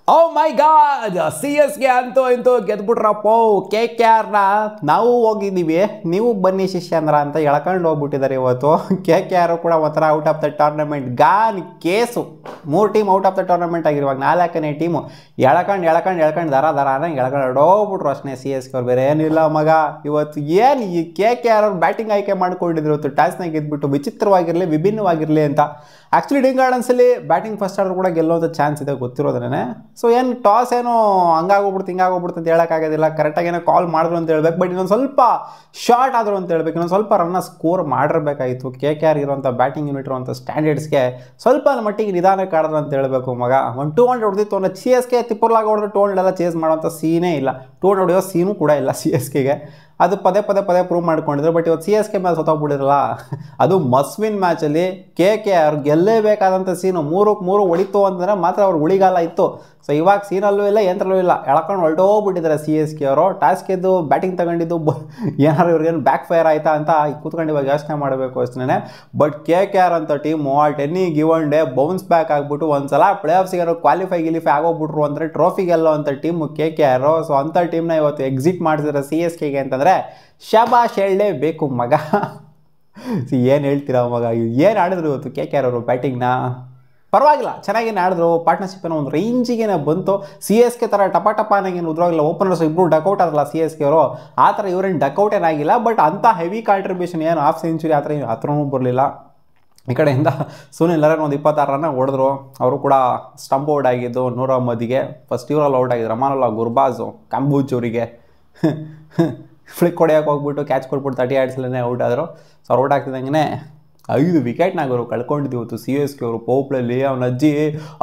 ಓ ಮೈ god, C S ಗೆ ಅಂತೂ ಇಂತೂ ಗೆದ್ಬಿಟ್ರಪ್ಪ. ಕೆ ಕೆ ಆರ್ನ ನಾವು ಹೋಗಿದ್ದೀವಿ, ನೀವು ಬನ್ನಿ ಶಿಷ್ಯಂದ್ರ ಅಂತ ಎಳ್ಕೊಂಡು ಹೋಗ್ಬಿಟ್ಟಿದ್ದಾರೆ ಇವತ್ತು. ಕೆ ಕೆ ಆರ್ ಕೂಡ ಒಂಥರ out of the tournament gone case. 3 team out of the tournament ಆಗಿರುವಾಗ 4ನೇ ಟೀಮು ಎಳ್ಕೊಂಡು ದರ ಅನ್ನಂಗೆ ಎಳ್ಕೊಂಡು ಹೋಗ್ಬಿಟ್ರು ಅಷ್ಟೇ. ಸಿ ಎಸ್ ಗೆ ಅವ್ರು ಬೇರೆ ಏನಿಲ್ಲ ಮಗ. ಇವತ್ತು ಏನು ಈ ಕೆ ಕೆ ಆರ್ ಅವ್ರು ಬ್ಯಾಟಿಂಗ್ ಆಯ್ಕೆ ಮಾಡ್ಕೊಂಡಿದ್ರು ಇವತ್ತು. ಟಾಸ್ನಾಗ ಗೆದ್ಬಿಟ್ಟು ವಿಚಿತ್ರವಾಗಿರಲಿ, ವಿಭಿನ್ನವಾಗಿರಲಿ ಅಂತ. ಆ್ಯಕ್ಚುಲಿ ಡಿಂಗ್ ಗಾರ್ಡನ್ಸಲ್ಲಿ ಬ್ಯಾಟಿಂಗ್ ಫಸ್ಟ್ ಆರ್ಡರ್ ಕೂಡ ಗೆಲ್ಲೋದು ಚಾನ್ಸ್ ಇದೆ, ಗೊತ್ತಿರೋದ್ರೇ. ಸೊ ಏನು ಟಾಸ್ ಏನೋ ಹಿಂಗಾಗೋಗ್ಬಿಡ್ತು ಅಂತ ಹೇಳೋಕ್ಕಾಗೋದಿಲ್ಲ. ಕರೆಕ್ಟಾಗಿ ಏನೋ ಕಾಲ್ ಮಾಡಿದ್ರು ಅಂತ ಹೇಳ್ಬೇಕು, ಬಟ್ ಇನ್ನೊಂದು ಸ್ವಲ್ಪ ಶಾರ್ಟ್ ಆದರು ಅಂತ ಹೇಳ್ಬೇಕು. ಇನ್ನೊಂದು ಸ್ವಲ್ಪ ರನ್ನ ಸ್ಕೋರ್ ಮಾಡಿರಬೇಕಾಗಿತ್ತು. ಕೆ ಕೆ ಆರ್ ಇರುವಂಥ ಬ್ಯಾಟಿಂಗ್ ಯೂನಿಟ್ ಇರುವಂಥ ಸ್ಟ್ಯಾಂಡರ್ಡ್ಸ್ಗೆ ಸ್ವಲ್ಪ ಮಟ್ಟಿಗೆ ನಿಧಾನಕ್ಕೆ ಆಡಿದ್ರು ಅಂತ ಹೇಳಬೇಕು ಮಗ. 200 ಹೊಡೆದಿತ್ತು ಅನ್ನೋ ಸಿ ಎಸ್ ಕೆ ತಿಪ್ಪರ್ಲಾಗ ಹೊಡೆದ್ರೆ 200 ಎಲ್ಲ ಚೇಸ್ ಮಾಡೋಂಥ ಸೀನೇ ಇಲ್ಲ. 200 ಹೊಡೆಯೋ ಸೀನು ಕೂಡ ಇಲ್ಲ ಸಿ ಎಸ್ ಕೆಗೆ. ಅದು ಪದೇ ಪ್ರೂವ್ ಮಾಡ್ಕೊಂಡಿದ್ರು. ಬಟ್ ಇವತ್ತು ಸಿ ಎಸ್ ಕೆ ಮೇಲೆ ಸೋತೋಗ್ಬಿಟ್ಟಿರಲ್ಲ. ಅದು ಮಸ್ವಿನ್ ಮ್ಯಾಚಲ್ಲಿ ಕೆ ಕೆ ಆರ್ ಗೆಲ್ಲೇಬೇಕಾದಂಥ ಸೀನು 3-3 ಹೊಡಿತು ಅಂತಂದರೆ ಮಾತ್ರ ಅವ್ರು ಉಳಿಗಾಲ ಇತ್ತು. ಸೊ ಇವಾಗ ಸೀನಲ್ಲೂ ಇಲ್ಲ, ಯಂತ್ರಲ್ಲೂ ಇಲ್ಲ, ಎಳ್ಕೊಂಡು ಹೊರಟೋಗ್ಬಿಟ್ಟಿದ್ದಾರೆ ಸಿ ಎಸ್ ಕೆ ಅವರು. ಟಾಸ್ ಗೆದ್ದು ಬ್ಯಾಟಿಂಗ್ ತಗೊಂಡಿದ್ದು ಏನಾರು ಇವ್ರಿಗೇನು ಬ್ಯಾಕ್ ಫೈರ್ ಆಯಿತಾ ಅಂತ ಕೂತ್ಕೊಂಡು ಇವಾಗ ಯೋಚನೆ ಮಾಡಬೇಕು ಅಷ್ಟೇ. ಬಟ್ ಕೆ ಕೆ ಆರ್ ಅಂತ team any given day bounce back ಆಗಿಬಿಟ್ಟು ಒಂದ್ಸಲ ಪ್ಲೇ ಆಫ್ಸ್ಗೆ ಕ್ವಾಲಿಫೈ ಆಗೋಗ್ಬಿಟ್ರು ಅಂದರೆ ಟ್ರೋಫಿ ಗೆಲ್ಲೋ ಅಂತ team K K R. So ಅಂಥ ಟೀಮ್ನ ಇವತ್ತು ಎಕ್ಸಿಟ್ ಮಾಡಿಸಿದ್ರೆ ಸಿ ಎಸ್ ಕೆಗೆ ಅಂತಂದರೆ ಶಬಾಷ್ ಹೇಳಲೇಬೇಕು ಮಗ. ಏನು ಹೇಳ್ತೀರಾ ಮಗ, ಏನು ಆಡಿದ್ರು ಇವತ್ತು ಕೆ ಕೆ ಆರ್ ಅವರು ಬ್ಯಾಟಿಂಗ್ನ. ಪರವಾಗಿಲ್ಲ, ಚೆನ್ನಾಗೇನು ಆಡಿದ್ರು. ಪಾರ್ಟ್ನರ್ಶಿಪ್ ಏನೋ ಒಂದು ರೇಂಜಿಗೆ ಬಂತು. ಸಿ ಎಸ್ ಕೆ ಥರ ಟಪ ಅನ್ನಂಗೇನು ಉದ್ರೋಗಿಲ್ಲ. ಓಪನರ್ಸ್ ಇಬ್ಬರು ಡಕೌಟ್ ಆದ್ರಲ್ಲ ಸಿ ಎಸ್ ಕೆ ಅವರು, ಆ ಥರ ಇವರೇನು ಡಕೌಟ್ ಏನಾಗಿಲ್ಲ. ಬಟ್ ಅಂಥ ಹೆವಿ ಕಾಂಟ್ರಿಬ್ಯೂಷನ್ ಏನು ಹಾಫ್ ಸೆಂಚುರಿ ಆ ಥರನೂ ಬರಲಿಲ್ಲ. ಈ ಕಡೆಯಿಂದ ಸುನಿಲ್ ನರೇನ್ ಒಂದು 26 ರನ್ನ ಹೊಡೆದ್ರು. ಅವರು ಕೂಡ ಸ್ಟಂಪ್ ಔಟ್ ಆಗಿದ್ದು ನೂರ್ ಅಹ್ಮದ್ಗೆ. ಫಸ್ಟ್ ಇವರಲ್ಲಿ ಔಟ್ ಆಗಿದ್ರು ಅಮಾನುಲ್ಲಾ ಗುರ್ಬಾಜು ಕಾಂಬೂಜ್ ಅವರಿಗೆ ಫ್ಲಿಕ್ ಹೊಡೆಯೋಕೆ ಹೋಗ್ಬಿಟ್ಟು ಕ್ಯಾಚ್ ಕೊಟ್ಬಿಟ್ಟು 30 yardsಲೇ ಔಟ್ ಆದರು. ಸೊ ಅವ್ರು ಔಟ್ ಆಗ್ತಿದ್ದಂಗೆ 5 ವಿಕೆಟ್ನಾಗ ಅವರು ಕಳ್ಕೊಂಡಿದ್ದು ಇವತ್ತು ಸಿ ಎಸ್ ಕೆ ಅವರು. ಪೋಪ್ಲಲ್ಲಿ ಅವನ ಅಜ್ಜಿ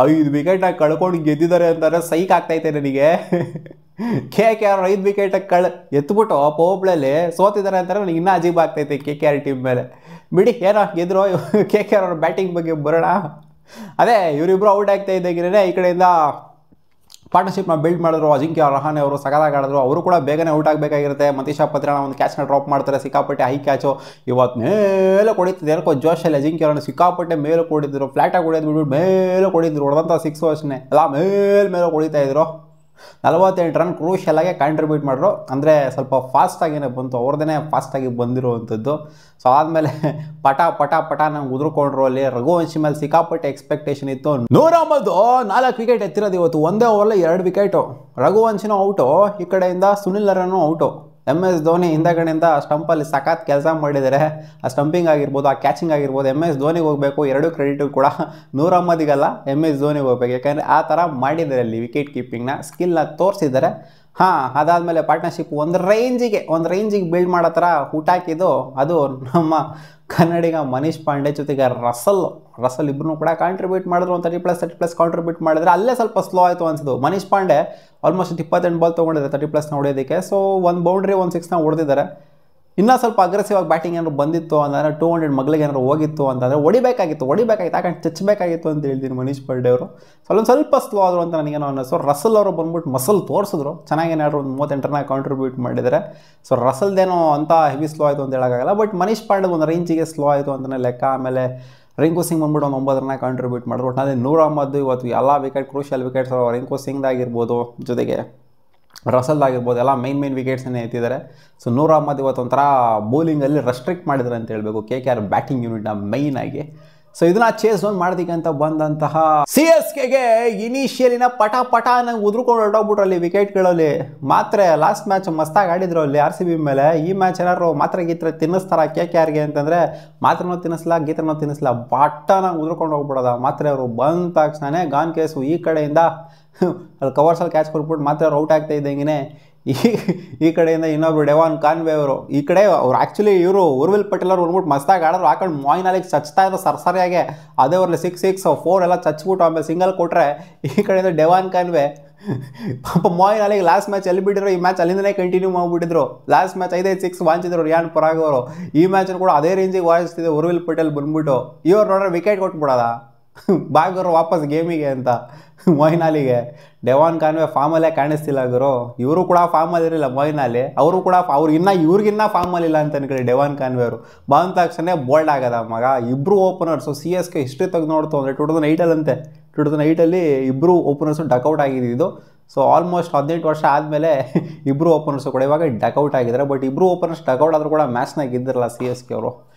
5 ವಿಕೆಟ್ನಾಗ ಕಳ್ಕೊಂಡು ಗೆದ್ದಿದ್ದಾರೆ ಅಂತಾರೆ. ಸೈಕ್ ಆಗ್ತೈತೆ ನನಗೆ. ಕೆ ಕೆ ಆರ್ 5 ವಿಕೆಟ್ ಎತ್ಬಿಟ್ಟು ಪೋಪ್ಲಲ್ಲಿ ಸೋತಿದ್ದಾರೆ ಅಂತಾರೆ. ನನಗೆ ಇನ್ನೂ ಅಜೀಬ್ ಆಗ್ತೈತೆ ಕೆ ಕೆ ಆರ್ ಟೀಮ್ ಮೇಲೆ. ಬಿಡಿ, ಏನೋ ಗೆದ್ರು. ಕೆ ಕೆ ಆರ್ ಅವ್ರ ಬ್ಯಾಟಿಂಗ್ ಬಗ್ಗೆ ಬರೋಣ. ಅದೇ ಇವರಿಬ್ಬರು ಔಟ್ ಆಗ್ತಾ ಇದ್ದಾಗಿರೇ ಈ ಕಡೆಯಿಂದ ಪಾರ್ಟ್ನರ್ಶಿಪ್ನ ಬಿಲ್ಡ್ ಮಾಡಿದ್ರು. ಅಜಿಂಕ್ಯ ರಹಾನೆ ಅವರು ಸಗದಾಗಿ ಆಡಿದ್ರು. ಅವರು ಕೂಡ ಬೇಗನೆ ಔಟ್ ಆಗಬೇಕಾಗಿರುತ್ತೆ. ಮತೀಶಾ ಪತ್ರಾಣ ಒಂದು ಕ್ಯಾಚ್ನ ಡ್ರಾಪ್ ಮಾಡ್ತಾರೆ, ಸಿಕ್ಕಾಪಟ್ಟೆ ಹೈ ಕ್ಯಾಚು. ಇವತ್ತು ಮೇಲೆ ಕೊಡಿತಿದ್ದು ಏನಕ್ಕೋ ಜೋಶಲ್ಲಿ ಅಜಿಂಕ್ಯ ರಹಾನೆ ಸಿಕ್ಕಾಪಟ್ಟೆ ಮೇಲೆ ಕೊಡಿದ್ರು. ಫ್ಲಾಟಾಗಿ ಹೊಡೆದು ಬಿಟ್ಬಿಟ್ಟು ಮೇಲೆ ಕೊಡಿದ್ರು. ಹೊಡೆದಂಥ 6 ಅಷ್ಟೇ ಎಲ್ಲ ಮೇಲೆ ಕೊಡಿತಾ ಇದ್ರು. 48 ರನ್ ಕ್ರೂಷಿಯಲಾಗೆ ಕಾಂಟ್ರಿಬ್ಯೂಟ್ ಮಾಡಿದ್ರು. ಅಂದರೆ ಸ್ವಲ್ಪ ಫಾಸ್ಟಾಗೇನೆ ಬಂತು, ಅವ್ರದ್ದೇ ಫಾಸ್ಟಾಗಿ ಬಂದಿರುವಂಥದ್ದು. ಸೊ ಆದಮೇಲೆ ಪಟ ನಂಗೆ ಉದುರ್ಕೊಂಡ್ರು. ಅಲ್ಲಿ ರಘುವಂಶಿ ಮೇಲೆ ಸಿಕ್ಕಾಪಟ್ಟೆ ಎಕ್ಸ್ಪೆಕ್ಟೇಷನ್ ಇತ್ತು. ನೂರ್ ಅಹ್ಮದ್ 4 ವಿಕೆಟ್ ಎತ್ತಿರೋದು ಇವತ್ತು. ಒಂದೇ ಓವರಲ್ಲಿ 2 ವಿಕೆಟು. ರಘುವಂಶಿನೂ ಔಟು, ಈ ಕಡೆಯಿಂದ ಸುನಿಲ್ ನರೇನು ಔಟು. MS ಧೋನಿ ಹಿಂದಗಡೆಯಿಂದ ಸ್ಟಂಪಲ್ಲಿ ಸಖತ್ ಕೆಲಸ ಮಾಡಿದ್ದಾರೆ. ಆ ಸ್ಟಂಪಿಂಗ್ ಆಗಿರ್ಬೋದು, ಆ ಕ್ಯಾಚಿಂಗ್ ಆಗಿರ್ಬೋದು, MS ಧೋನಿಗೆ ಹೋಗಬೇಕು. 2 ಕ್ರೆಡಿಟು ಕೂಡ ನೂರ್ ಅಹ್ಮದಿಗಲ್ಲ, MS ಧೋನಿಗೆ ಹೋಗ್ಬೇಕು. ಯಾಕಂದರೆ ಆ ಥರ ಮಾಡಿದ್ದಾರೆ ಅಲ್ಲಿ ವಿಕೆಟ್ ಕೀಪಿಂಗ್ನ ಸ್ಕಿಲ್ನ ತೋರಿಸಿದ್ದಾರೆ. ಅದಾದಮೇಲೆ ಪಾರ್ಟ್ನರ್ಶಿಪ್ ಒಂದು ರೇಂಜಿಗೆ ಬಿಲ್ಡ್ ಮಾಡೋ ಥರ ಹುಟ್ಟಾಕಿದ್ದು ಅದು ನಮ್ಮ ಕನ್ನಡಿಗ ಮನೀಶ್ ಪಾಂಡೆ ಜೊತೆಗೆ ರಸಲ್ ಇಬ್ಬರೂ ಕೂಡ ಕಾಂಟ್ರಿಬ್ಯೂಟ್ ಮಾಡಿದ್ರು. ಒಂದು 30+ ಕಾಂಟ್ರಿಬ್ಯೂಟ್ ಮಾಡಿದ್ರೆ ಅಲ್ಲೇ ಸ್ವಲ್ಪ ಸ್ಲೋ ಆಯಿತು ಅನ್ಸಿದ್ದು. ಮನೀಶ್ ಪಾಂಡೆ ಆಲ್ಮೋಸ್ಟ್ 28 ಬಾಲ್ ತೊಗೊಂಡಿದ್ದಾರೆ 30+ ಹೊಡೆಯೋದಕ್ಕೆ. ಸೊ 1 ಬೌಂಡ್ರಿ 1 6 ಹೊಡೆದಿದ್ದಾರೆ. ಇನ್ನೂ ಸ್ವಲ್ಪ ಅಗ್ರೆಸಿವ್ ಆಗಿ ಬ್ಯಾಟಿಂಗ್ ಏನಾದ್ರು ಬಂದಿತ್ತು ಅಂತಂದರೆ 200 ಮಗಳಿಗೆ ಏನಾದ್ರು ಹೋಗಿತ್ತು ಅಂತಂದರೆ ಹೊಡಿಬೇಕಾಗಿತ್ತು ಯಾಕಂದ್ರೆ ಚಚ್ಚಬೇಕಾಗಿತ್ತು ಅಂತ ಹೇಳ್ತೀನಿ ಮನೀಶ್ ಪಾಂಡೆ ಅವರು. ಸ್ವಲ್ಪ ಸ್ಲೋ ಆದರು ಅಂತ ನನಗೇನೋ ಅನ್ನಿಸ್ತು. ರಸಲ್ ಅವರು ಬಂದ್ಬಿಟ್ಟು ಮಸಲ್ ತೋರಿಸಿದ್ರು. ಚೆನ್ನಾಗೇನಾದ್ರು ಒಂದು 38 ರನ್ನ ಕಾಂಟ್ರಿಬ್ಯೂಟ್ ಮಾಡಿದ್ದಾರೆ. ಸೊ ರಸಲ್ದೇನೋ ಅಂತ ಹೆವಿ ಸ್ಲೋ ಆಯಿತು ಅಂತ ಹೇಳೋಕ್ಕಾಗಲ್ಲ. ಬಟ್ ಮನೀಶ್ ಪಾಂಡೆ ಒಂದು ರೇಂಜಿಗೆ ಸ್ಲೋ ಆಯಿತು ಅಂತಲೇ ಲೆಕ್ಕ. ಆಮೇಲೆ ರಿಂಕು ಸಿಂಗ್ ಬಂದ್ಬಿಟ್ಟು ಒಂದು 9 ರನ್ನ ಕಾಂಟ್ರಿಬ್ಯೂಟ್ ಮಾಡಿದ್ರು. ಒಟ್ಟಿನಲ್ಲಿ ನೂರ್ ಅಹ್ಮದ್ ಇವತ್ತು ಎಲ್ಲ ಕ್ರೂಷಿಯಲ್ ವಿಕೆಟ್ಸ್ ರಿಂಕು ಸಿಂಗ್ದಾಗಿರ್ಬೋದು, ಜೊತೆಗೆ ರಸಲ್ದಾಗಿರ್ಬೋದು, ಎಲ್ಲ ಮೈನ್ ವಿಕೆಟ್ಸನ್ನೇ ಎತ್ತಿದ್ದಾರೆ. ಸೊ ನೂರ್ ಅಹ್ಮದ್ ಇವತ್ತು ಒಂಥರ ಬೌಲಿಂಗಲ್ಲಿ ರೆಸ್ಟ್ರಿಕ್ಟ್ ಮಾಡಿದ್ದಾರೆ ಅಂತ ಹೇಳಬೇಕು ಕೆ ಕೆ ಆರ್ ಬ್ಯಾಟಿಂಗ್ ಯೂನಿಟ್ನ ಮೈನಾಗಿ. ಸೊ ಇದನ್ನ ಚೇಸ್ ಡೌನ್ ಮಾಡೋದಕ್ಕೆ ಅಂತ ಬಂದಂತಹ ಸಿ ಎಸ್ ಕೆಗೆ ಇನಿಷಿಯಲಿನ ಪಟ ನಂಗೆ ಉದ್ರುಕೊಂಡು ಹೊರಟೋಗ್ಬಿಟ್ರು ಅಲ್ಲಿ ವಿಕೆಟ್ಗಳಲ್ಲಿ. ಮಾತ್ರ ಲಾಸ್ಟ್ ಮ್ಯಾಚ್ ಮಸ್ತಾಗಿ ಆಡಿದ್ರು ಅಲ್ಲಿ RCB ಮೇಲೆ. ಈ ಮ್ಯಾಚ್ ಏನಾದ್ರು ಮಾತ್ರ ಗೀತ್ರ ತಿನ್ನಿಸ್ತಾರ ಕೆ ಕೆ ಆರ್ಗೆ ಅಂತಂದರೆ ಮಾತ್ರನೂ ತಿನ್ನಿಸ್ಲಾ, ಗೀತ್ರನೂ ತಿನ್ನಿಸ್ಲಾ, ನಂಗೆ ಉದ್ರುಕೊಂಡು ಹೋಗ್ಬಿಡೋದ. ಮಾತ್ರ ಅವರು ಬಂದ ತಕ್ಷಣವೇ ಗಾನ್ ಕೇಸು ಈ ಕಡೆಯಿಂದ ಅಲ್ಲಿ ಕವರ್ಸಲ್ಲಿ ಕ್ಯಾಚ್ ಕೊಟ್ಬಿಟ್ಟು ಮಾತ್ರ ಅವ್ರು ಔಟ್ ಆಗ್ತಾ ಇದ್ದಂಗೆ ಈ ಕಡೆಯಿಂದ ಇನ್ನೊಬ್ರು ಡೆವಾನ್ ಕಾನ್ವೆ ಅವರು. ಈ ಕಡೆ ಅವ್ರು ಆ್ಯಕ್ಚುಲಿ ಇವರು ಉರ್ವಿಲ್ ಪಟೇಲ್ ಅವ್ರು ಬಂದ್ಬಿಟ್ಟು ಮಸ್ತಾಗಿ ಆಡೋರು. ಹಾಕೊಂಡು ಮೊಯಿನ್ ಅಲಿಗೆ ಚಚ್ತಾ ಇದ್ರು ಸರಿಯಾಗೆ. ಅದೇ ಅವ್ರಲ್ಲಿ 6 4 ಎಲ್ಲ ಚಚ್ಬಿಟ್ಟು ಆಮೇಲೆ ಸಿಂಗಲ್ ಕೊಟ್ಟರೆ ಈ ಕಡೆಯಿಂದ ಡೆವಾನ್ ಕಾನ್ವೆ ಪಾಪ ಮೊಯಿನ್ ಅಲಿಗೆ ಲಾಸ್ಟ್ ಮ್ಯಾಚ್ ಎಲ್ಲಿ ಬಿಟ್ಟಿದ್ರು, ಈ ಮ್ಯಾಚ್ ಅಲ್ಲಿಂದನೇ ಕಂಟಿನ್ಯೂ ಮಾಡಿಬಿಟ್ಟಿದ್ರು. ಲಾಸ್ಟ್ ಮ್ಯಾಚ್ 5 6 ವಾಂಚಿದ್ರು ರಿಯಾನ್ ಪರಾಗ್ ಅವರು. ಈ ಮ್ಯಾಚನ್ನು ಕೂಡ ಅದೇ ರೇಂಜಿಗೆ ವಾಯಿಸ್ತಿದೆ ಉರ್ವಿಲ್ ಪಟೇಲ್ ಬಂದ್ಬಿಟ್ಟು. ಇವ್ರು ನೋಡ್ರೆ ವಿಕೆಟ್ ಕೊಟ್ಬಿಡೋದ. ಬಾಗರು ವಾಪಸ್ ಗೇಮಿಗೆ ಅಂತ ಮೊಯಿನ್ ಅಲಿಗೆ. ಡೆವಾನ್ ಕಾನ್ವೆ ಫಾರ್ಮಲ್ಲೇ ಕಾಣಿಸ್ತಿಲ್ಲ ಗುರು. ಇವರು ಕೂಡ ಫಾರ್ಮಲ್ಲಿ ಇರಲಿಲ್ಲ ಮೊಯಿನ್ ಅಲಿ, ಅವರು ಕೂಡ ಇವ್ರಿಗಿನ್ನ ಫಾರ್ಮಲ್ಲಿಲ್ಲ ಅಂತ ಅನ್ಕೊಳ್ಳಿ. ಡೆವಾನ್ ಕಾನ್ವೆ ಅವರು ಬಂದ ತಕ್ಷಣ ಬೋಲ್ಡ್ ಆಗದ ಮಗ. ಇಬ್ಬರು ಓಪನರ್ಸು ಸಿ ಎಸ್ ಕೆ ಹಿಸ್ಟ್ರಿ ತೆಗೆದು ನೋಡ್ತು ಅಂದರೆ 2008 2008 ಇಬ್ಬರು ಓಪನರ್ಸು ಡಕೌಟ್ ಆಗಿದ್ದು. ಸೊ ಆಲ್ಮೋಸ್ಟ್ 18 ವರ್ಷ ಆದಮೇಲೆ ಇಬ್ಬರು ಓಪನರ್ಸು ಕೂಡ ಇವಾಗ ಡಕೌಟ್ ಆಗಿದ್ದಾರೆ. ಬಟ್ ಇಬ್ಬರು ಓಪನರ್ಸ್ ಡಕೌಟ್ ಆದರೂ ಕೂಡ ಮ್ಯಾಚ್ನಾಗ ಇದ್ದಿರಲ್ಲ ಸಿ ಎಸ್ ಕೆ ಅವರು.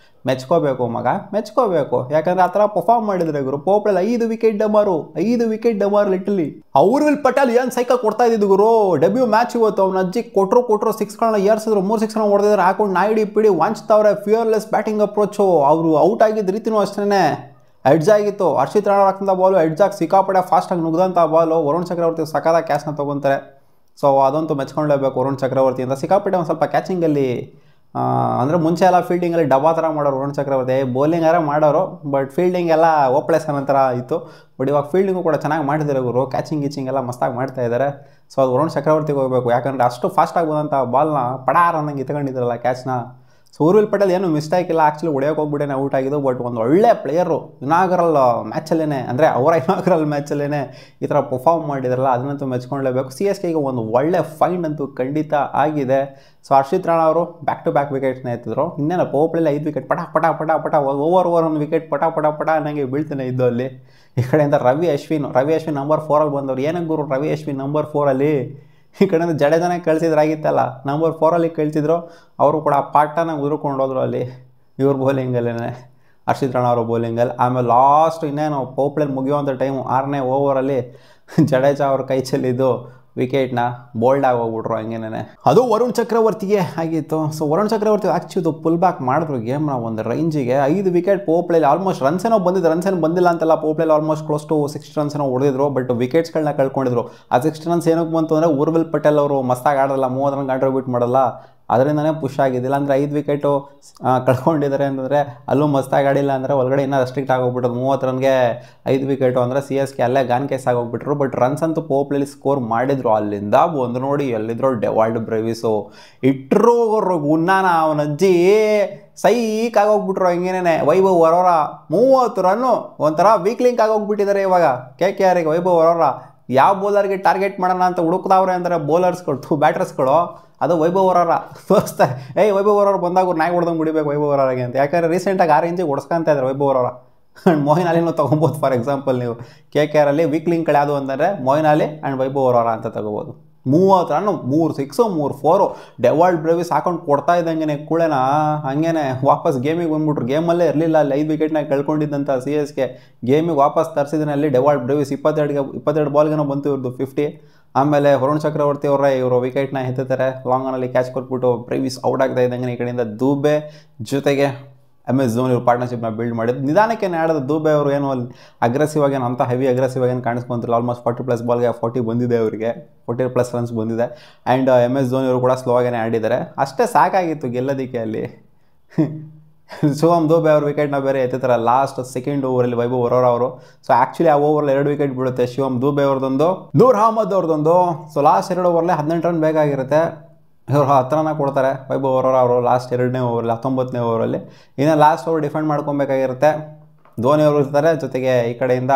ಮೆಚ್ಕೋಬೇಕು ಮಗ, ಮೆಚ್ಕೋಬೇಕು. ಯಾಕಂದರೆ ಆ ಥರ ಪರ್ಫಾರ್ಮ್ ಮಾಡಿದ್ರೆ ಗುರು. ಪೋಪ್ಲೆಲ್ 5 ವಿಕೆಟ್ ಡಮಾರು ಲಿಟ್ಲಿ. ಊರ್ವಿಲ್ ಪಟೇಲ್ ಏನು ಸೈಕಲ್ ಕೊಡ್ತಾ ಇದ್ದಿದ್ದು ಗುರು. ಡೆಬ್ಯೂ ಮ್ಯಾಚ್ ಇವತ್ತು ಅವ್ನ ಅಜ್ಜಿ ಕೊಟ್ಟರು ಸಿಕ್ಸ್ಗಳನ್ನ ಏರ್ಸಿದ್ರು, 3 ಸಿಕ್ಸ್ಗಳನ್ನ ಹೊಡೆದಿದ್ದಾರೆ, ಹಾಕೊಂಡು ನಾಯಿಡಿ ಪಿಡಿ ವಾಂಚ್ತವ್ರೆ. Fearless batting approach. ಅವರು ಔಟ್ ಆಗಿದ್ದ ರೀತಿನೂ ಅಷ್ಟೇ ಎಡ್ಜ್ ಆಗಿತ್ತು. ಹರ್ಷಿತ್ ರಾಣಾ ಹಾಕಿದ ಬಾಲು ಎಡ್ಜಾಗಿ ಸಿಕ್ಕಾಪಡೆ ಫಾಸ್ಟಾಗಿ ನುಗ್ದಂಥ ಬಾಲು. ವರುಣ್ ಚಕ್ರವರ್ತಿ ಸಕಾದ ಕ್ಯಾಚ್ನ ತೊಗೊತಾರೆ. ಸೊ ಅದಂತೂ ಮೆಚ್ಕೊಳ್ಳೇಬೇಕು ವರುಣ್ ಚಕ್ರವರ್ತಿ ಅಂತ. ಸಿಕ್ಕಾಪಟ್ಟೆ ಒಂದು ಸ್ವಲ್ಪ ಕ್ಯಾಚಿಂಗಲ್ಲಿ ಅಂದರೆ ಮುಂಚೆ ಎಲ್ಲ ಫೀಲ್ಡಿಂಗಲ್ಲಿ ಡಬ್ಬಾ ಥರ ಮಾಡೋರು ವರುಣ್ ಚಕ್ರವರ್ತಿ. ಬೌಲಿಂಗ್ ಮಾಡೋರು, ಬಟ್ ಫೀಲ್ಡಿಂಗ್ ಎಲ್ಲ ಓಪ್ಲೇಸನ್ ಥರ ಇತ್ತು. ಬಟ್ ಇವಾಗ ಫೀಲ್ಡಿಂಗು ಕೂಡ ಚೆನ್ನಾಗಿ ಮಾಡಿದ್ದಾರೆ ಇವರು. ಕ್ಯಾಚಿಂಗ್ ಎಲ್ಲ ಮಸ್ತಾಗಿ ಮಾಡ್ತಾ ಇದ್ದಾರೆ. ಸೊ ಅದು ವರುಣ್ ಚಕ್ರವರ್ತಿಗೆ ಹೋಗಬೇಕು. ಯಾಕಂದರೆ ಅಷ್ಟು ಫಾಸ್ಟಾಗಿ ಬಂದಂಥ ಬಾಲ್ನ ಪಡಾರ್ ಅನ್ನಂಗೆ ಇತ್ಕೊಂಡಿದ್ರಲ್ಲ ಕ್ಯಾಚ್ನ. ಸೊ ಊರ್ವಿಲ್ ಪಟೇಲ್ ಏನು ಮಿಸ್ಟೇಕ್ ಇಲ್ಲ, ಆ್ಯಕ್ಚುಲಿ ಹೊಡೆಯೋಕೆ ಹೋಗ್ಬಿಟ್ಟೇನೆ ಔಟ್ ಆಗಿದ್ದು. ಬಟ್ ಒಂದು ಒಳ್ಳೆ ಪ್ಲೇಯರು ಇನಾಗರಲ್ ಮ್ಯಾಚಲ್ಲೇ, ಅಂದರೆ ಅವರ ಇನಾಗರಲ್ ಮ್ಯಾಚಲ್ಲೇ ಈ ಥರ ಪರ್ಫಾರ್ಮ್ ಮಾಡಿದ್ರಲ್ಲ, ಅದನ್ನಂತೂ ಮೆಚ್ಕೊಳ್ಳೇಬೇಕು. ಸಿ ಎಸ್ ಕೆಗೆ ಒಂದು ಒಳ್ಳೆ ಫೈಂಡ್ ಅಂತೂ ಖಂಡಿತ ಆಗಿದೆ. ಸೊ ಹರ್ಷಿತ್ ರಾಣಾ ಅವರು ಬ್ಯಾಕ್ ಟು ಬ್ಯಾಕ್ ವಿಕೆಟ್ಸ್ನ ಎತ್ತಿದ್ರು. ಇನ್ನೇನು ಪೋಪ್ಲೆಲ್ 5 ವಿಕೆಟ್ ಪಟ ಓವರ್ ಒಂದು ವಿಕೆಟ್ ಪಟ ಅನ್ನಂಗೆ ಬೀಳ್ತಾನೆ ಇದ್ದು ಅಲ್ಲಿ. ಈ ಕಡೆಯಿಂದ ರವಿ ಅಶ್ವಿನ್ ನಂಬರ್ 4ಅಲ್ಲಿ ಬಂದವರು. ಏನಕ್ಕೆ ಗುರು ರವಿ ಅಶ್ವಿನ್ ನಂಬರ್ 4ಅಲ್ಲಿ? ಈ ಕಡೆಯಿಂದ ಜಡೇಜಾನೇ ಕಳಿಸಿದ್ರಾಗಿತ್ತಲ್ಲ, ನಂಬರ್ 4ಅಲ್ಲಿ ಕಳಿಸಿದ್ರು. ಅವರು ಕೂಡ ಪಾಟನ ಉದುರ್ಕೊಂಡು ಹೋದ್ರು ಅಲ್ಲಿ ಇವ್ರ ಬೌಲಿಂಗಲ್ಲೇ, ಹರ್ಷಿತ್ ರಾಣಾ ಅವರ ಬೌಲಿಂಗಲ್ಲಿ. ಆಮೇಲೆ ಲಾಸ್ಟ್ ಇನ್ನೇನು ಪೋಪ್ಲೆಲ್ ಮುಗಿಯುವಂಥ ಟೈಮು 6ನೇ ಓವರಲ್ಲಿ ಜಡೇಜಾ ಅವ್ರ ಕೈ ಚೆಲ್ಲಿದ್ದು ವಿಕೆಟ್ನ ಬೋಲ್ಡ್ ಆಗಿ ಹೋಗ್ಬಿಟ್ರು ಹಂಗೇನೆ. ಅದು ವರುಣ್ ಚಕ್ರವರ್ತಿಗೆ ಆಗಿತ್ತು. ಸೊ ವರುಣ್ ಚಕ್ರವರ್ತಿ ಆ್ಯಕ್ಚುಲಿ ಪುಲ್ ಬ್ಯಾಕ್ ಮಾಡಿದ್ರು ಗೇಮ್ನ ಒಂದು ರೇಂಜಿಗೆ. 5 ವಿಕೆಟ್ ಪೋಪ್ಲೆಲ್ ಆಲ್ಮೋಸ್ಟ್ ರನ್ಸ್ ಬಂದಿಲ್ಲ ಅಂತಲ್ಲ. ಪೋಪ್ಲೆಲ್ ಆಲ್ಮೋಸ್ಟ್ ಕ್ಲೋಸ್ ಟು 60 ರನ್ಸ್ ಹೊಡೆದಿದ್ರು. ಬಟ್ ವಿಕೆಟ್ಸ್ಗಳನ್ನ ಕಳ್ಕೊಂಡಿದ್ರು. ಆ 60 ರನ್ಸ್ ಏನಕ್ಕೆ ಬಂತು ಅಂದರೆ ಊರ್ವಿಲ್ ಪಟೇಲ್ ಅವರು ಮಸ್ತಾಗಿ ಆಡೋಲ್ಲ, 30 ರನ್ ಕಾಂಟ್ರಿಬ್ಯೂಟ್ ಮಾಡಲ್ಲ, ಅದರಿಂದನೇ ಪುಷ್ ಆಗಿದ್ದಿಲ್ಲ. ಅಂದರೆ 5 ವಿಕೆಟು ಕಳ್ಕೊಂಡಿದ್ದಾರೆ ಅಂತಂದರೆ ಅಲ್ಲೂ ಮಸ್ತಾಗಿ ಆಡಿಲ್ಲ ಅಂದರೆ ಒಳಗಡೆ ಇನ್ನೂ ರೆಸ್ಟ್ರಿಕ್ಟ್ ಆಗೋಗ್ಬಿಟ್ಟರು. 30 ರನ್ಗೆ 5 ವಿಕೆಟು ಅಂದರೆ ಸಿ ಎಸ್ ಕೆ ಅಲ್ಲೇ ಗಾನ್ ಕೇಸ್ ಆಗೋಗ್ಬಿಟ್ರು. ಬಟ್ ರನ್ಸ್ ಅಂತೂ ಪೋಪ್ಲೆಲ್ ಸ್ಕೋರ್ ಮಾಡಿದ್ರು. ಅಲ್ಲಿಂದ ಒಂದು ನೋಡಿ ಎಲ್ಲಿದ್ರು ಡೆವಾಲ್ಡ್ ಬ್ರೇವಿಸು ಇಟ್ಟರು ಗುನ್ನಾನ ಅವನ ಅಜ್ಜಿ ಸೈಕ್ ಆಗೋಗ್ಬಿಟ್ರು ಹಂಗೇನೆ. ವೈಭವ್ ವರೋರ 30 ರನ್ನು ಒಂಥರ ವೀಕ್ ಲಿಂಕ್ ಆಗೋಗ್ಬಿಟ್ಟಿದ್ದಾರೆ ಇವಾಗ KKRಗೆ. ವೈಭವ್ ವರೋರ ಯಾವ ಬೌಲರ್ಗೆ ಟಾರ್ಗೆಟ್ ಮಾಡೋಣ ಅಂತ ಹುಡುಕ್ತಾವ್ರೆ ಅಂದರೆ ಬೌಲರ್ಸ್ಗಳು ಬ್ಯಾಟರ್ಸ್ಗಳು, ಅದು ವೈಭವ್ ವರೋರ ತೋರಿಸ್ತಾರೆ. ವೈಭವ್ ವರೋರ ಬಂದಾಗ ನಾಯಿ ಹೊಡೆದಂಗೆ ಬಿಡಬೇಕು ವೈಭವ್ ವರೋರಿಗೆ ಅಂತ. ಯಾಕಂದರೆ ರೀಸೆಂಟಾಗಿ 6 ಇಂಚಿಗೆ ಹೊಡ್ಸ್ಕೊಂತ ಇದ್ದಾರೆ ವೈಭವ್ ವರೋರ. ಆ್ಯಂಡ್ ಮೊಯಿನ್ ಅಲಿನೂ ತೊಗೊಬೋದು. ಫಾರ್ ಎಕ್ಸಾಂಪಲ್ ನೀವು KKRಲ್ಲಿ ವೀಕ್ ಲಿಂಕ್ಗಳು ಯಾವುದು ಅಂತಂದರೆ ಮೊಯಿನ್ ಅಲಿ ಆ್ಯಂಡ್ ವೈಭವ್ ವರೋರ ಅಂತ ತಗೋಬೋದು. 30 ರನ್ನು, 3 ಸಿಕ್ಸು 3 4. ಡೆವಾಲ್ಡ್ ಬ್ರೇವಿಸ್ ಹಾಕೊಂಡು ಕೊಡ್ತಾ ಇದ್ದಂಗೆ ಕೂಳೆನ ಹಂಗೇನೆ ವಾಪಸ್ ಗೇಮಿಗೆ ಬಂದ್ಬಿಟ್ರು. ಗೇಮಲ್ಲೇ ಇರಲಿಲ್ಲ ಅಲ್ಲಿ 5 ವಿಕೆಟ್ನಾಗ ಕಳ್ಕೊಂಡಿದ್ದಂಥ ಸಿ ಎಸ್ ಕೆ ಗೇಮಿಗೆ ವಾಪಸ್ ತರಿಸಿದ್ರೆ ಅಲ್ಲಿ ಡೆವಾಲ್ಡ್ ಬ್ರೇವಿಸ್ 22 ಬಾಲ್ಗೇನೋ ಬಂತು ಇವ್ರದ್ದು 50. ಆಮೇಲೆ ವರುಣ್ ಚಕ್ರವರ್ತಿ ಅವರೇ ಇವರು ವಿಕೆಟ್ನ ಎತ್ತುತ್ತಾರೆ. ಲಾಂಗ್ ಆನಲ್ಲಿ ಕ್ಯಾಚ್ ಕೊಟ್ಬಿಟ್ಟು ಬ್ರೇವಿಸ್ ಔಟ್ ಆಗ್ತಾ ಇದ್ದಂಗೆ ಈ ಕಡೆಯಿಂದ ದೂಬೆ ಜೊತೆಗೆ MS ಧೋನಿ ಇವ್ರು ಪಾರ್ಟ್ನರ್ಶಿಪ್ನ ಬಿಲ್ಡ್ ಮಾಡಿದ್ದು. ನಿಧಾನಕ್ಕೆ ಆಡೋದು ದೂಬೆ ಅವರು. ಏನು ಅಗ್ರೆಸಿವ್ ಆಗಿ ಅಂತ ಹೆವಿ ಅಗ್ರೆಸಿವ್ ಆಗಿ ಕಾಣಿಸ್ಕೊಂತಿಲ್ಲ. ಆಲ್ಮೋಸ್ಟ್ 40+ ಬಾಲ್ಗೆ 40 ಬಂದಿದೆ ಅವರಿಗೆ, 40+ ರನ್ಸ್ ಬಂದಿದೆ. ಆ್ಯಂಡ್ MS ಧೋನಿ ಅವರು ಕೂಡ ಸ್ಲೋ ಆಗೇ ಆಡಿದ್ದಾರೆ. ಅಷ್ಟೇ ಸಾಕಾಗಿತ್ತು ಗೆಲ್ಲೋದಕ್ಕೆ ಅಲ್ಲಿ. ಶಿವಮ್ ದೂಬೆ ಅವ್ರ ವಿಕೆಟ್ನ ಬೇರೆ ಎತ್ತಿತಾರೆ ಲಾಸ್ಟ್ ಸೆಕೆಂಡ್ ಓವರಲ್ಲಿ ವೈಭವ್ ವರೋರ ಅವರು. ಸೊ ಆ್ಯಕ್ಚುಲಿ ಆ ಓವರಲ್ಲಿ 2 ವಿಕೆಟ್ ಬೀಳುತ್ತೆ. ಶಿವಮ್ ದೂಬೆ ಅವ್ರದ್ದೊಂದು, ನೂರ್ ಅಹಮದ್ ಅವ್ರದ್ದೊಂದು. ಸೊ ಲಾಸ್ಟ್ 2 ಓವರ್ಲೆ 18 ರನ್ ಬೇಕಾಗಿರುತ್ತೆ. ಇವರು 10 ರನ್ನ ಕೊಡ್ತಾರೆ ವೈಭವ್ ವರೋರ ಅವರು ಲಾಸ್ಟ್ 2ನೇ ಓವರಲ್ಲಿ, 19ನೇ ಓವರಲ್ಲಿ. ಇನ್ನು ಲಾಸ್ಟ್ ಓವರ್ ಡಿಫೆಂಡ್ ಮಾಡ್ಕೊಬೇಕಾಗಿರುತ್ತೆ. ಧೋನಿ ಅವರು ಇರ್ತಾರೆ, ಜೊತೆಗೆ ಈ ಕಡೆಯಿಂದ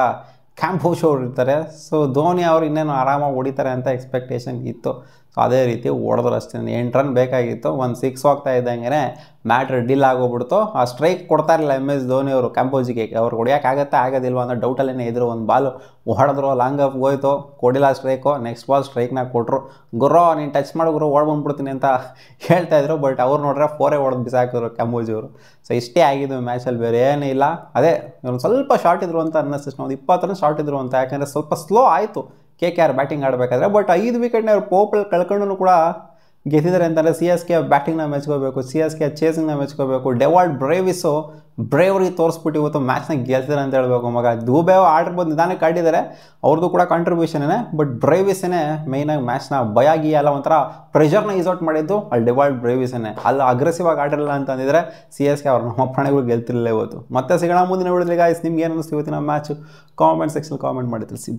ಕ್ಯಾಂಪೋಶ್ ಅವರು ಇರ್ತಾರೆ. ಸೊ ಧೋನಿ ಅವರು ಇನ್ನೇನು ಆರಾಮಾಗಿ ಹೊಡಿತಾರೆ ಅಂತ ಎಕ್ಸ್ಪೆಕ್ಟೇಷನ್ ಇತ್ತು. ಸೊ ಅದೇ ರೀತಿ ಹೊಡೆದ್ರು ಅಷ್ಟೇ. 8 ರನ್ ಬೇಕಾಗಿತ್ತು. ಒಂದು 6 ಹೋಗ್ತಾ ಇದ್ದಂಗೆ ಮ್ಯಾಟ್ರ್ ಡೀಲ್ ಆಗೋಗ್ಬಿಡ್ತು. ಆ ಸ್ಟ್ರೈಕ್ ಕೊಡ್ತಾ ಇರಲಿಲ್ಲ MS ಧೋನಿ ಅವರು ಕ್ಯಾಂಪೋಜಿಗೆ. ಅವ್ರು ಹೊಡಿಯೋಕ್ಕಾಗತ್ತೆ ಆಗೋದಿಲ್ವ ಅನ್ನೋ ಡೌಟಲ್ಲೇ ಇದ್ರು. ಒಂದು ಬಾಲು ಹೊಡೆದ್ರು, ಲಾಂಗ್ ಆಫ್ ಹೋಯ್ತು, ಕೊಡಿಲ್ಲ ಸ್ಟ್ರೈಕು. ನೆಕ್ಸ್ಟ್ ಬಾಲ್ ಸ್ಟ್ರೈಕ್ನ ಕೊಟ್ಟರು. ಗುರು ನೀನು ಟಚ್ ಮಾಡಿ ಗುರು ಓಡ್ಬಂದ್ಬಿಡ್ತೀನಿ ಅಂತ ಹೇಳ್ತಾಯಿದ್ರು. ಬಟ್ ಅವ್ರು ನೋಡ್ರೆ 4 ಹೊಡೆದು ಬಿಸಾಕಿದ್ರು ಕ್ಯಾಂಪೋಜಿ ಅವರು. ಸೊ ಇಷ್ಟೇ ಆಗಿದ್ದು ಮ್ಯಾಚಲ್ಲಿ, ಬೇರೆ ಏನೂ ಇಲ್ಲ. ಅದೇ ಒಂದು ಸ್ವಲ್ಪ ಶಾರ್ಟ್ ಇದ್ರು ಅಂತ ಅನ್ನಿಸ್ತು. ಒಂದು 20 ರನ್ ಶಾರ್ಟ್ ಇದ್ರು ಅಂತ. ಯಾಕಂದರೆ ಸ್ವಲ್ಪ ಸ್ಲೋ ಆಯಿತು KKR ಬ್ಯಾಟಿಂಗ್ ಆಡಬೇಕಾದ್ರೆ. ಬಟ್ 5 ವಿಕೆಟ್ನ ಅವ್ರು ಪೋಪ್ಲೆಲ್ ಕಳ್ಕೊಂಡು ಕೂಡ ಗೆದ್ದಿದ್ದಾರೆ ಅಂತಂದರೆ ಸಿ ಎಸ್ ಕೆ ಬ್ಯಾಟಿಂಗ್ನ ಮೆಚ್ಕೋಬೇಕು, ಸಿ ಎಸ್ ಕೆ ಚೇಸಿಂಗ್ನ ಮೆಚ್ಕೋಬೇಕು. ಡೆವಾಲ್ಡ್ ಬ್ರೇವಿಸು ಬ್ರೇವರಿ ತೋರಿಸ್ಬಿಟ್ಟು ಇವತ್ತು ಮ್ಯಾಚ್ನ ಗೆಲ್ತಿದ್ದಾರೆ ಅಂತ ಹೇಳ್ಬೇಕು ಮಗ. ದೂಬೆ ಆಡಿರ್ಬೋದು, ನಿಧಾನಕ್ಕೆ ಆಡಿದ್ದಾರೆ, ಅವ್ರದ್ದು ಕೂಡ ಕಾಂಟ್ರಿಬ್ಯೂಷನ್ನೇ. ಬಟ್ ಬ್ರೇವಿಸೇ ಮೇಯ್ನಾಗಿ ಮ್ಯಾಚ್ನ ಭಯಾಗಿ ಎಲ್ಲ ಒಂಥರ ಪ್ರೆಷರ್ನ ಈಸೌಟ್ ಮಾಡಿದ್ದು ಅಲ್ಲಿ ಡೆವಾಲ್ಡ್ ಬ್ರೇವಿಸೇ. ಅಲ್ಲಿ ಅಗ್ರೆಸಿವ್ ಆಗಿ ಆಡಿರಲಿಲ್ಲ ಅಂತಂದಿದ್ರೆ ಸಿ ಎಸ್ ಕೆ ಅವ್ರು ನಮ್ಮ ಪ್ರಾಣಿಗಳು ಗೆಲ್ತಿರಲಿಲ್ಲ ಇವತ್ತು. ಮತ್ತೆ ಸಿಗೋಣ ಮುಂದಿನ ವಿಡಿಯೋದಲ್ಲಿ ಗಾಯ್ಸ್. ನಿಮ್ಗೆ ಏನು ಅನ್ನಿಸ್ತು ಇವತ್ತಿನ ಮ್ಯಾಚು? ಕಾಮೆಂಟ್ ಸೆಕ್ಷನ್ ಕಾಮೆಂಟ್ ಮಾಡಿ ತಿಳಿಸಿ.